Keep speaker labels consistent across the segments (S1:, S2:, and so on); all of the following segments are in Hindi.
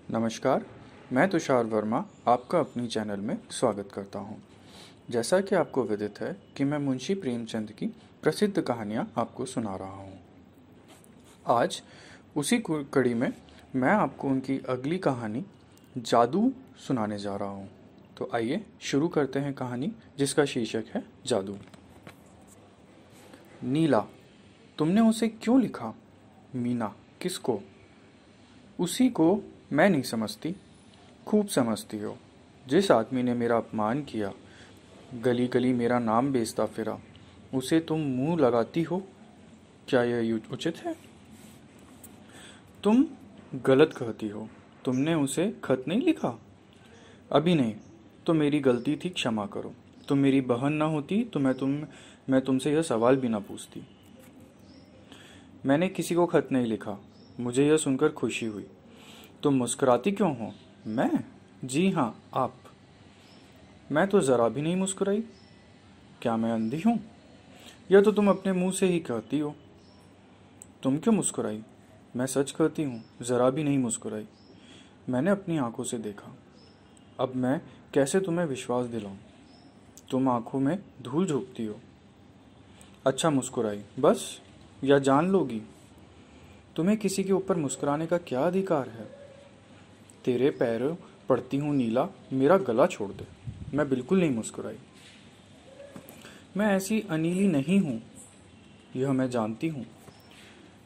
S1: नमस्कार, मैं तुषार वर्मा आपका अपनी चैनल में स्वागत करता हूं। जैसा कि आपको विदित है कि मैं मुंशी प्रेमचंद की प्रसिद्ध कहानियां आपको सुना रहा हूं। आज उसी कड़ी में मैं आपको उनकी अगली कहानी जादू सुनाने जा रहा हूं। तो आइए शुरू करते हैं कहानी, जिसका शीर्षक है जादू। नीला, तुमने उसे क्यों लिखा? मीना, किसको? उसी को मैं नहीं समझती, खूब समझती हो। जिस आदमी ने मेरा अपमान किया, गली गली मेरा नाम बेचता फिरा, उसे तुम मुंह लगाती हो? क्या यह उचित है? तुम गलत कहती हो। तुमने उसे खत नहीं लिखा? अभी नहीं, तो मेरी गलती थी, क्षमा करो। तुम मेरी बहन ना होती तो मैं तुमसे यह सवाल भी ना पूछती। मैंने किसी को खत नहीं लिखा। मुझे यह सुनकर खुशी हुई। तुम मुस्कुराती क्यों हो? मैं? जी हाँ, आप। मैं तो जरा भी नहीं मुस्कुराई। क्या मैं अंधी हूं? यह तो तुम अपने मुंह से ही कहती हो। तुम क्यों मुस्कुराई? मैं सच कहती हूँ, जरा भी नहीं मुस्कुराई। मैंने अपनी आंखों से देखा। अब मैं कैसे तुम्हें विश्वास दिलाऊं? तुम आंखों में धूल झोंकती हो। अच्छा, मुस्कुराई बस, या जान लोगी? तुम्हें किसी के ऊपर मुस्कुराने का क्या अधिकार है? तेरे पैरों पड़ती हूँ नीला, मेरा गला छोड़ दे। मैं बिल्कुल नहीं मुस्कुराई। मैं ऐसी अनीली नहीं हूँ, यह मैं जानती हूँ।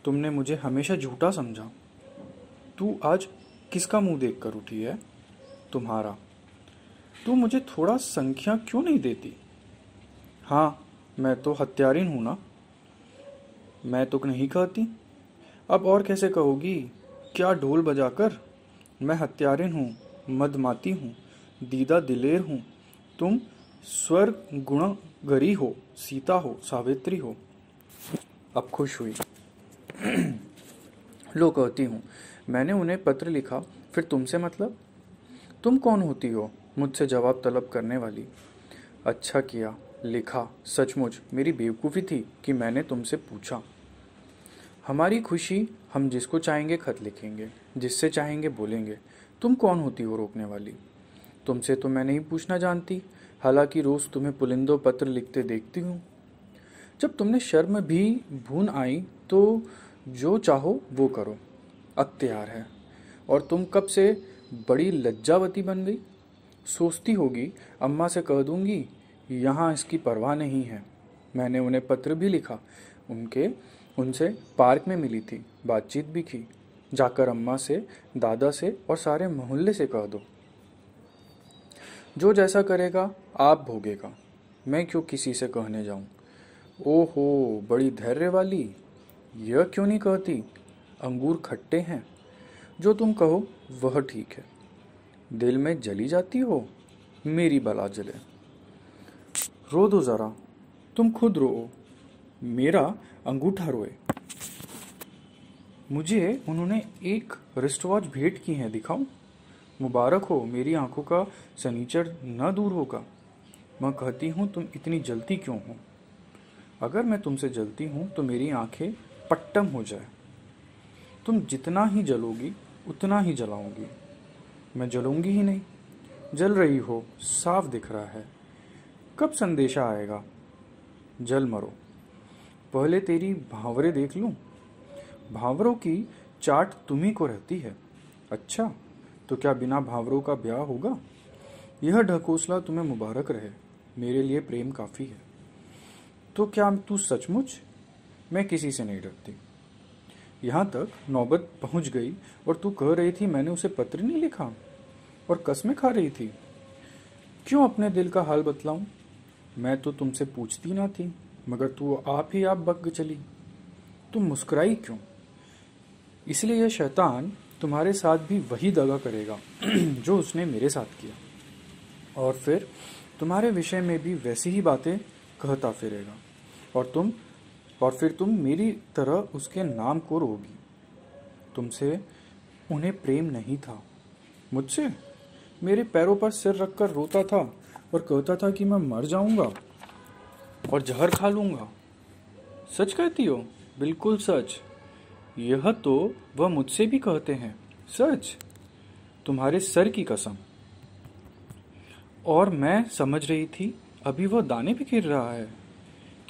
S1: तुमने मुझे हमेशा झूठा समझा। तू आज किसका मुंह देखकर उठी है? तुम्हारा। तू मुझे थोड़ा संख्या क्यों नहीं देती? हाँ, मैं तो हत्यारिन हूं ना। मैं तो नहीं कहती। अब और कैसे कहोगी? क्या ढोल बजाकर? मैं हत्यारिन हूँ, मदमाती हूँ, दीदा दिलेर हूँ। तुम स्वर्ग गुणगरी हो, सीता हो, सावित्री हो। अब खुश हुई। लो, कहती हूँ, मैंने उन्हें पत्र लिखा, फिर तुमसे मतलब? तुम कौन होती हो मुझसे जवाब तलब करने वाली? अच्छा किया, लिखा। सचमुच मेरी बेवकूफ़ी थी कि मैंने तुमसे पूछा। हमारी खुशी, हम जिसको चाहेंगे खत लिखेंगे, जिससे चाहेंगे बोलेंगे। तुम कौन होती हो रोकने वाली? तुमसे तो मैं नहीं पूछना जानती, हालांकि रोज तुम्हें पुलिंदो पत्र लिखते देखती हूँ। जब तुमने शर्म भी भून आई तो जो चाहो वो करो, अख्तियार है। और तुम कब से बड़ी लज्जावती बन गई? सोचती होगी अम्मा से कह दूंगी, यहाँ इसकी परवाह नहीं है। मैंने उन्हें पत्र भी लिखा, उनसे पार्क में मिली थी, बातचीत भी की। जाकर अम्मा से, दादा से और सारे मोहल्ले से कह दो। जो जैसा करेगा आप भोगेगा, मैं क्यों किसी से कहने जाऊं? ओहो, बड़ी धैर्य वाली। यह क्यों नहीं कहती अंगूर खट्टे हैं? जो तुम कहो वह ठीक है। दिल में जली जाती हो, मेरी बला जले। रो दो जरा, तुम खुद रो, मेरा अंगूठा रोए। मुझे उन्होंने एक रिस्टवॉच भेंट की है, दिखाऊं? मुबारक हो, मेरी आंखों का सनीचर न दूर होगा। मैं कहती हूँ, तुम इतनी जलती क्यों हो? अगर मैं तुमसे जलती हूँ तो मेरी आंखें पट्टम हो जाए। तुम जितना ही जलोगी उतना ही जलाऊंगी। मैं जलूंगी ही नहीं। जल रही हो, साफ दिख रहा है। कब संदेशा आएगा? जल मरो। पहले तेरी भांवरे देख लूं। भांवरों की चाट तुम्ही को रहती है। अच्छा, तो क्या बिना भांवरों का ब्याह होगा? यह ढकोसला तुम्हें मुबारक रहे, मेरे लिए प्रेम काफी है। तो क्या तू सचमुच? मैं किसी से नहीं डरती। यहाँ तक नौबत पहुंच गई और तू कह रही थी मैंने उसे पत्र नहीं लिखा, और कसमें खा रही थी। क्यों अपने दिल का हाल बतलाऊं? मैं तो तुमसे पूछती ना थी, मगर तू आप बक चली। तुम मुस्कुराई क्यों? इसलिए यह शैतान तुम्हारे साथ भी वही दगा करेगा जो उसने मेरे साथ किया, और फिर तुम्हारे विषय में भी वैसी ही बातें कहता फिरेगा, और फिर तुम मेरी तरह उसके नाम को रोगी। तुमसे उन्हें प्रेम नहीं था, मुझसे मेरे पैरों पर सिर रखकर रोता था और कहता था कि मैं मर जाऊंगा और जहर खा लूंगा। सच कहती हो? बिल्कुल सच। यह तो वह मुझसे भी कहते हैं। सच? तुम्हारे सर की कसम। और मैं समझ रही थी अभी वह दाने बिखेर रहा है।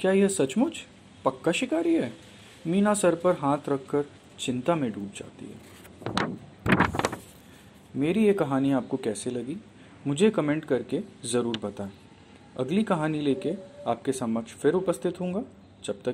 S1: क्या यह सचमुच पक्का शिकारी है? मीना सर पर हाथ रखकर चिंता में डूब जाती है। मेरी ये कहानी आपको कैसे लगी मुझे कमेंट करके ज़रूर बताएं। अगली कहानी लेके आपके समक्ष फिर उपस्थित होऊंगा। जब तक